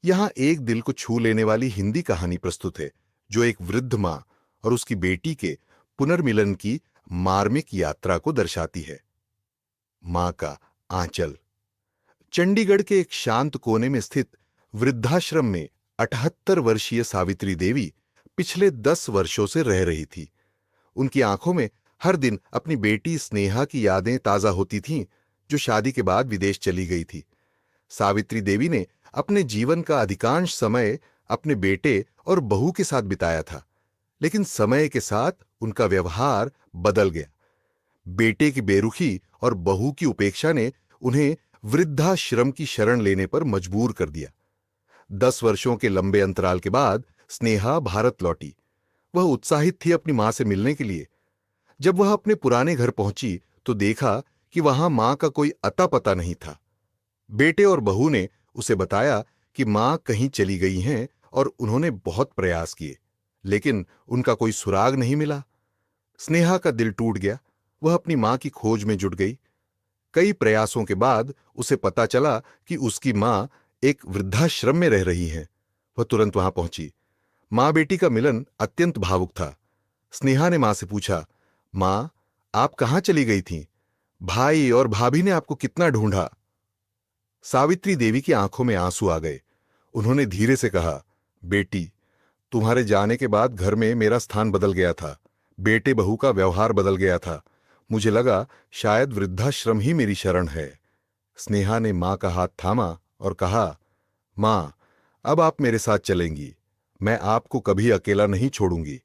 यहाँ एक दिल को छू लेने वाली हिंदी कहानी प्रस्तुत है, जो एक वृद्ध माँ और उसकी बेटी के पुनर्मिलन की मार्मिक यात्रा को दर्शाती है। माँ का आंचल। चंडीगढ़ के एक शांत कोने में स्थित वृद्धाश्रम में 78 वर्षीय सावित्री देवी पिछले 10 वर्षों से रह रही थी। उनकी आंखों में हर दिन अपनी बेटी स्नेहा की यादें ताजा होती थीं, जो शादी के बाद विदेश चली गई थी। सावित्री देवी ने अपने जीवन का अधिकांश समय अपने बेटे और बहू के साथ बिताया था, लेकिन समय के साथ उनका व्यवहार बदल गया। बेटे की बेरुखी और बहू की उपेक्षा ने उन्हें वृद्धाश्रम की शरण लेने पर मजबूर कर दिया। 10 वर्षों के लंबे अंतराल के बाद स्नेहा भारत लौटी। वह उत्साहित थी अपनी मां से मिलने के लिए। जब वह अपने पुराने घर पहुंची तो देखा कि वहां मां का कोई अता पता नहीं था। बेटे और बहू ने उसे बताया कि मां कहीं चली गई हैं और उन्होंने बहुत प्रयास किए, लेकिन उनका कोई सुराग नहीं मिला। स्नेहा का दिल टूट गया। वह अपनी मां की खोज में जुट गई। कई प्रयासों के बाद उसे पता चला कि उसकी मां एक वृद्धाश्रम में रह रही हैं। वह तुरंत वहां पहुंची। मां बेटी का मिलन अत्यंत भावुक था। स्नेहा ने मां से पूछा, मां, आप कहां चली गई थीं? भाई और भाभी ने आपको कितना ढूंढा। सावित्री देवी की आंखों में आंसू आ गए। उन्होंने धीरे से कहा, बेटी, तुम्हारे जाने के बाद घर में मेरा स्थान बदल गया था। बेटे बहू का व्यवहार बदल गया था। मुझे लगा शायद वृद्धाश्रम ही मेरी शरण है। स्नेहा ने मां का हाथ थामा और कहा, मां, अब आप मेरे साथ चलेंगी। मैं आपको कभी अकेला नहीं छोड़ूंगी।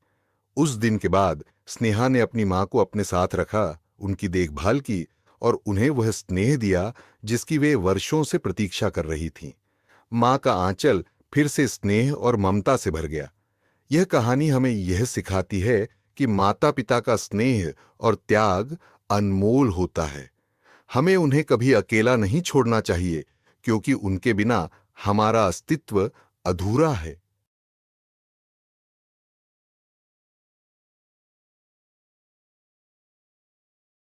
उस दिन के बाद स्नेहा ने अपनी मां को अपने साथ रखा, उनकी देखभाल की और उन्हें वह स्नेह दिया जिसकी वे वर्षों से प्रतीक्षा कर रही थीं। मां का आंचल फिर से स्नेह और ममता से भर गया। यह कहानी हमें यह सिखाती है कि माता पिता का स्नेह और त्याग अनमोल होता है। हमें उन्हें कभी अकेला नहीं छोड़ना चाहिए, क्योंकि उनके बिना हमारा अस्तित्व अधूरा है।